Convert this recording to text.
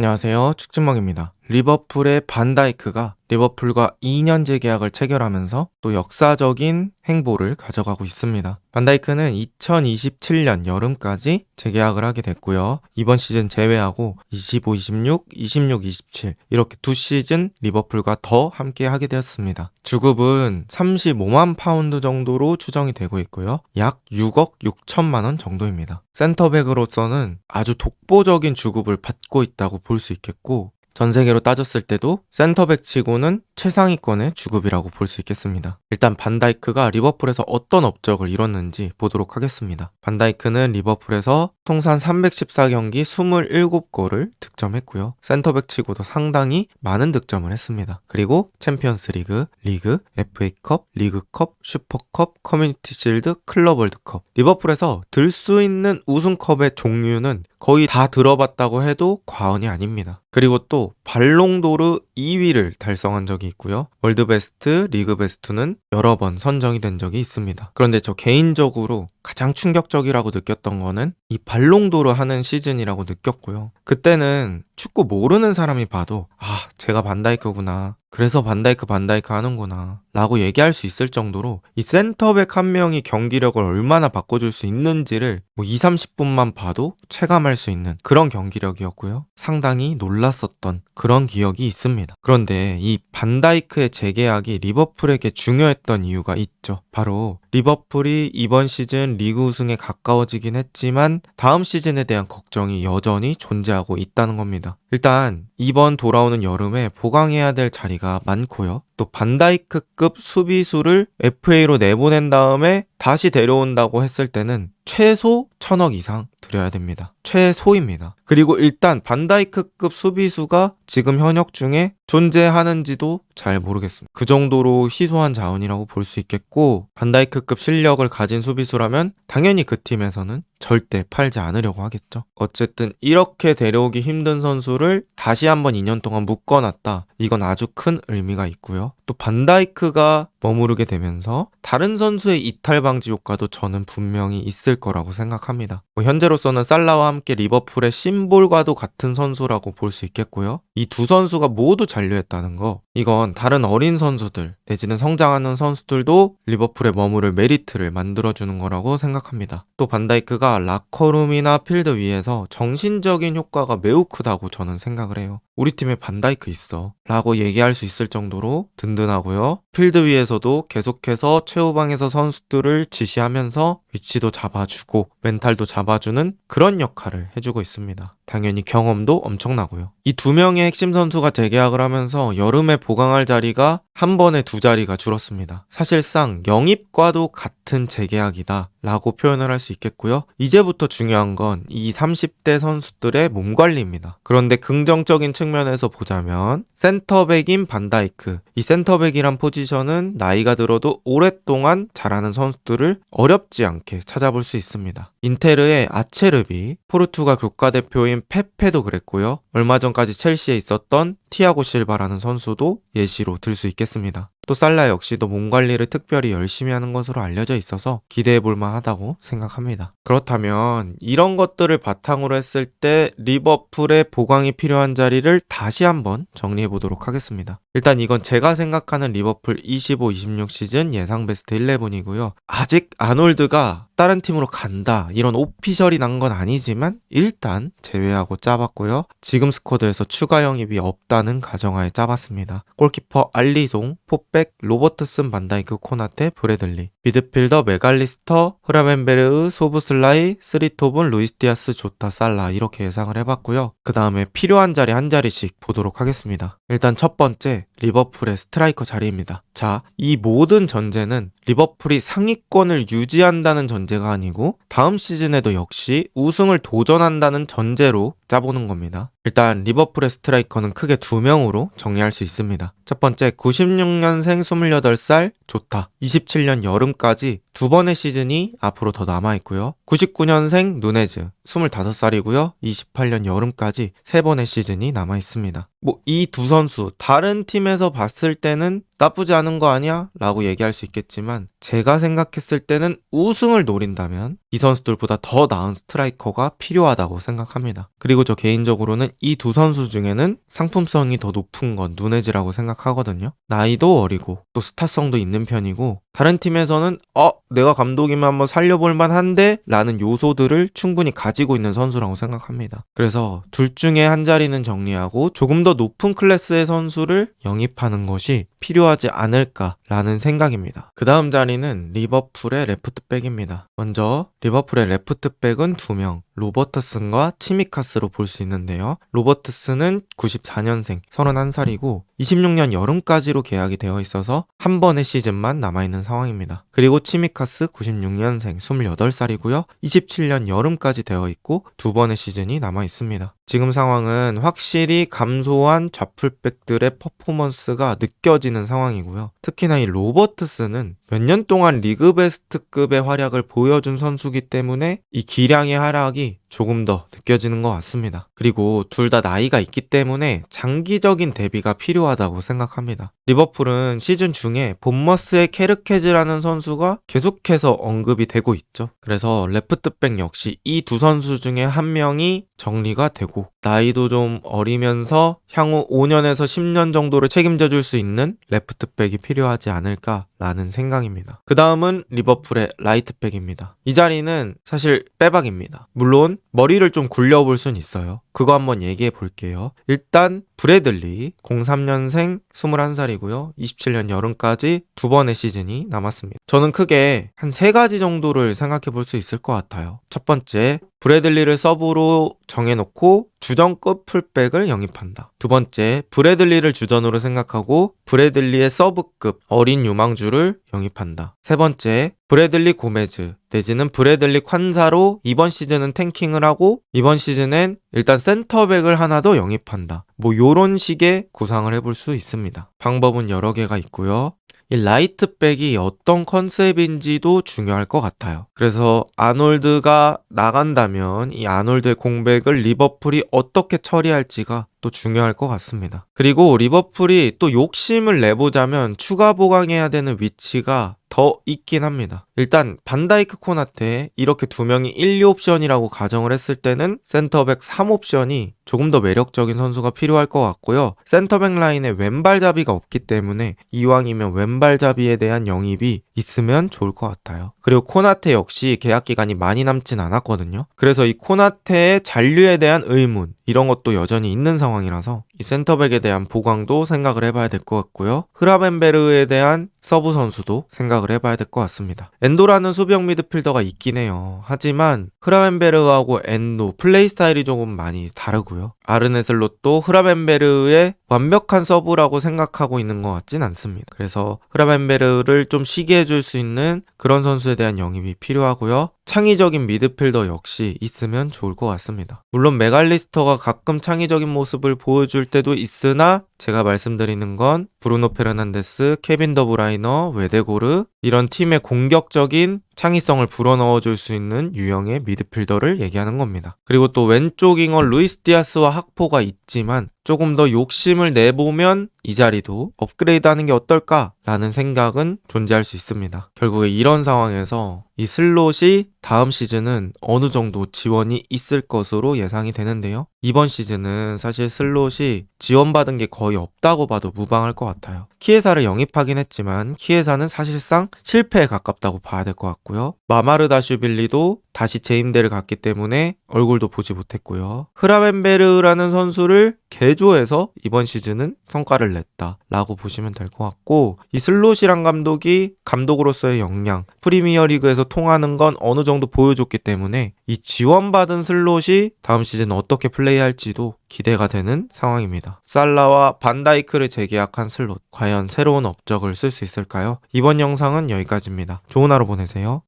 안녕하세요. 축진먹입니다. 리버풀의 반다이크가 리버풀과 2년 재계약을 체결하면서 또 역사적인 행보를 가져가고 있습니다. 반다이크는 2027년 여름까지 재계약을 하게 됐고요. 이번 시즌 제외하고 25, 26, 26, 27 이렇게 두 시즌 리버풀과 더 함께 하게 되었습니다. 주급은 35만 파운드 정도로 추정이 되고 있고요. 약 6억 6천만 원 정도입니다. 센터백으로서는 아주 독보적인 주급을 받고 있다고 볼 수 있겠고, 전 세계로 따졌을 때도 센터백 치고는 최상위권의 주급이라고 볼 수 있겠습니다. 일단 반다이크가 리버풀에서 어떤 업적을 이뤘는지 보도록 하겠습니다. 반다이크는 리버풀에서 통산 314경기 27골을 득점했고요. 센터백 치고도 상당히 많은 득점을 했습니다. 그리고 챔피언스 리그, FA컵, 리그컵, 슈퍼컵, 커뮤니티 실드, 클럽 월드컵, 리버풀에서 들 수 있는 우승컵의 종류는 거의 다 들어봤다고 해도 과언이 아닙니다. 그리고 또 발롱도르 2위를 달성한 적이 있고요. 월드베스트, 리그베스트는 여러 번 선정이 된 적이 있습니다. 그런데 저 개인적으로 가장 충격적이라고 느꼈던 거는 이 발롱도르 하는 시즌이라고 느꼈고요. 그때는 축구 모르는 사람이 봐도 제가 반다이크구나, 그래서 반다이크 하는구나 라고 얘기할 수 있을 정도로 이 센터백 한 명이 경기력을 얼마나 바꿔줄 수 있는지를 2, 30분만 봐도 체감할 수 있는 그런 경기력이었고요. 상당히 놀랐었던 그런 기억이 있습니다. 그런데 이 반다이크의 재계약이 리버풀에게 중요했던 이유가 있죠. 바로 리버풀이 이번 시즌 리그 우승에 가까워지긴 했지만 다음 시즌에 대한 걱정이 여전히 존재하고 있다는 겁니다. 일단 이번 돌아오는 여름에 보강해야 될 자리가 많고요. 또 반다이크급 수비수를 FA로 내보낸 다음에 다시 데려온다고 했을 때는 최소 1,000억 이상 들여야 됩니다. 최소입니다. 그리고 일단 반다이크급 수비수가 지금 현역 중에 존재하는지도 잘 모르겠습니다. 그 정도로 희소한 자원이라고 볼 수 있겠고, 반다이크급 실력을 가진 수비수라면 당연히 그 팀에서는 절대 팔지 않으려고 하겠죠. 어쨌든 이렇게 데려오기 힘든 선수를 다시 한번 2년 동안 묶어놨다. 이건 아주 큰 의미가 있고요. 또 반다이크가 머무르게 되면서 다른 선수의 이탈 방지 효과도 저는 분명히 있을 거라고 생각합니다. 현재로서는 살라와 함께 리버풀의 심볼과도 같은 선수라고 볼 수 있겠고요. 이 두 선수가 모두 잔류했다는 거, 이건 다른 어린 선수들 내지는 성장하는 선수들도 리버풀에 머무를 메리트를 만들어주는 거라고 생각합니다. 또 반다이크가 라커룸이나 필드 위에서 정신적인 효과가 매우 크다고 저는 생각을 해요. 우리 팀에 반다이크 있어 라고 얘기할 수 있을 정도로 든든하고요. 필드 위에서도 계속해서 최후방에서 선수들을 지시하면서 위치도 잡아주고 멘탈도 잡아주는 그런 역할을 해주고 있습니다. 당연히 경험도 엄청나고요. 이 두 명의 핵심 선수가 재계약을 하면서 여름에 보강할 자리가 한 번에 두 자리가 줄었습니다. 사실상 영입과도 같은 재계약이다 라고 표현을 할 수 있겠고요. 이제부터 중요한 건 이 30대 선수들의 몸 관리입니다. 그런데 긍정적인 측면에서 보자면 센터백인 반다이크, 이 센터백이란 포지션은 나이가 들어도 오랫동안 잘하는 선수들을 어렵지 않게 찾아볼 수 있습니다. 인테르의 아체르비, 포르투갈 국가대표인 페페도 그랬고요. 얼마 전까지 첼시에 있었던 티아고 실바라는 선수도 예시로 들 수 있겠습니다. 또 살라 역시도 몸 관리를 특별히 열심히 하는 것으로 알려져 있어서 기대해 볼 만하다고 생각합니다. 그렇다면 이런 것들을 바탕으로 했을 때 리버풀의 보강이 필요한 자리를 다시 한번 정리해 보도록 하겠습니다. 일단 이건 제가 생각하는 리버풀 25-26 시즌 예상 베스트 11이고요. 아직 아놀드가 다른 팀으로 간다 이런 오피셜이 난 건 아니지만 일단 제외하고 짜봤고요. 지금 스쿼드에서 추가 영입이 없다는 가정하에 짜봤습니다. 골키퍼 알리송, 포백, 로버트슨, 반다이크, 코나테, 브래들리, 미드필더 메갈리스터, 흐라멘베르, 소브슬라이, 스리토분, 루이스 디아스, 조타, 살라 이렇게 예상을 해봤고요. 그 다음에 필요한 자리 한 자리씩 보도록 하겠습니다. 일단 첫 번째, 리버풀의 스트라이커 자리입니다. 자, 이 모든 전제는 리버풀이 상위권을 유지한다는 전제가 아니고 다음 시즌에도 역시 우승을 도전한다는 전제로 짜보는 겁니다. 일단 리버풀의 스트라이커는 크게 두 명으로 정리할 수 있습니다. 첫 번째 96년생 28살 조타, 27년 여름까지 두 번의 시즌이 앞으로 더 남아있고요. 99년생 누네즈 25살이고요. 28년 여름까지 세 번의 시즌이 남아있습니다. 이 두 선수 다른 팀에서 봤을 때는 나쁘지 않은 거 아니야? 라고 얘기할 수 있겠지만 제가 생각했을 때는 우승을 노린다면 이 선수들보다 더 나은 스트라이커가 필요하다고 생각합니다. 그리고 그리고 저 개인적으로는 이 두 선수 중에는 상품성이 더 높은 건 누네즈라고 생각하거든요. 나이도 어리고 또 스타성도 있는 편이고 다른 팀에서는 내가 감독이면 한번 살려볼 만한데 라는 요소들을 충분히 가지고 있는 선수라고 생각합니다. 그래서 둘 중에 한 자리는 정리하고 조금 더 높은 클래스의 선수를 영입하는 것이 필요하지 않을까라는 생각입니다. 그 다음 자리는 리버풀의 레프트백입니다. 먼저 리버풀의 레프트백은 2명, 로버트슨과 치미카스로 볼 수 있는데요. 로버트슨은 94년생, 31살이고 26년 여름까지로 계약이 되어 있어서 한 번의 시즌만 남아있는 상황입니다. 그리고 치미카스 96년생, 28살이고요. 27년 여름까지 되어 있고 두 번의 시즌이 남아있습니다. 지금 상황은 확실히 감소한 좌풀백들의 퍼포먼스가 느껴지는 상황이고요. 특히나 이 로버트슨은 몇 년 동안 리그 베스트급의 활약을 보여준 선수기 때문에 이 기량의 하락이 조금 더 느껴지는 것 같습니다. 그리고 둘 다 나이가 있기 때문에 장기적인 대비가 필요하다고 생각합니다. 리버풀은 시즌 중에 본머스의 케르케즈라는 선수가 계속해서 언급이 되고 있죠. 그래서 레프트백 역시 이 두 선수 중에 한 명이 정리가 되고 나이도 좀 어리면서 향후 5년에서 10년 정도를 책임져 줄 수 있는 레프트백이 필요하지 않을까라는 생각입니다. 그 다음은 리버풀의 라이트백입니다. 이 자리는 사실 빼박입니다. 물론 머리를 좀 굴려볼 순 있어요. 그거 한번 얘기해 볼게요. 일단 브래들리 03년생 21살이고요. 27년 여름까지 두 번의 시즌이 남았습니다. 저는 크게 한 3가지 정도를 생각해 볼 수 있을 것 같아요. 첫 번째, 브래들리를 서브로 정해놓고 주전급 풀백을 영입한다. 두 번째, 브래들리를 주전으로 생각하고 브래들리의 서브급 어린 유망주를 영입한다. 세 번째, 브래들리 고메즈 내지는 브래들리 콴사로 이번 시즌은 탱킹을 하고 이번 시즌엔 일단 센터백을 하나 더 영입한다. 요런 식의 구상을 해볼 수 있습니다. 방법은 여러 개가 있고요. 이 라이트백이 어떤 컨셉인지도 중요할 것 같아요. 그래서 아놀드가 나간다면 이 아놀드의 공백을 리버풀이 어떻게 처리할지가 또 중요할 것 같습니다. 그리고 리버풀이 또 욕심을 내보자면 추가 보강해야 되는 위치가 더 있긴 합니다. 일단 반다이크 코나테 이렇게 두 명이 1, 2옵션이라고 가정을 했을 때는 센터백 3옵션이 조금 더 매력적인 선수가 필요할 것 같고요. 센터백 라인에 왼발잡이가 없기 때문에 이왕이면 왼발잡이에 대한 영입이 있으면 좋을 것 같아요. 그리고 코나테 역시 계약 기간이 많이 남진 않았거든요. 그래서 이 코나테의 잔류에 대한 의문 이런 것도 여전히 있는 상황이라서 이 센터백에 대한 보강도 생각을 해봐야 될 것 같고요. 흐라벤베르에 대한 서브 선수도 생각을 해봐야 될 것 같습니다. 엔도라는 수비형 미드필더가 있긴 해요. 하지만 흐라벤베르하고 엔도 플레이 스타일이 조금 많이 다르고요. 아르네 슬롯도 흐라벤베르의 완벽한 서브라고 생각하고 있는 것 같진 않습니다. 그래서 흐라벤베르를 좀 쉬게 해줄 수 있는 그런 선수에 대한 영입이 필요하고요. 창의적인 미드필더 역시 있으면 좋을 것 같습니다. 물론 메갈리스터가 가끔 창의적인 모습을 보여줄 때도 있으나 제가 말씀드리는 건 브루노 페르난데스, 케빈 더브라이너, 웨데고르 이런 팀의 공격적인 창의성을 불어넣어줄 수 있는 유형의 미드필더를 얘기하는 겁니다. 그리고 또 왼쪽 윙어 루이스 디아스와 학포가 있지만 조금 더 욕심을 내보면 이 자리도 업그레이드하는 게 어떨까라는 생각은 존재할 수 있습니다. 결국에 이런 상황에서 이 슬롯이 다음 시즌은 어느 정도 지원이 있을 것으로 예상이 되는데요. 이번 시즌은 사실 슬롯이 지원받은 게 거의 없다고 봐도 무방할 것 같아요. 키에사를 영입하긴 했지만 키에사는 사실상 실패에 가깝다고 봐야 될 것 같고요. 마마르다슈빌리도 다시 재임대를 갔기 때문에 얼굴도 보지 못했고요. 흐라벤베르라는 선수를 개조해서 이번 시즌은 성과를 냈다라고 보시면 될 것 같고 이 슬롯이란 감독이 감독으로서의 역량, 프리미어리그에서 통하는 건 어느 정도 보여줬기 때문에 이 지원받은 슬롯이 다음 시즌 어떻게 플레이할지도 기대가 되는 상황입니다. 살라와 반다이크를 재계약한 슬롯, 과연 새로운 업적을 쓸 수 있을까요? 이번 영상은 여기까지입니다. 좋은 하루 보내세요.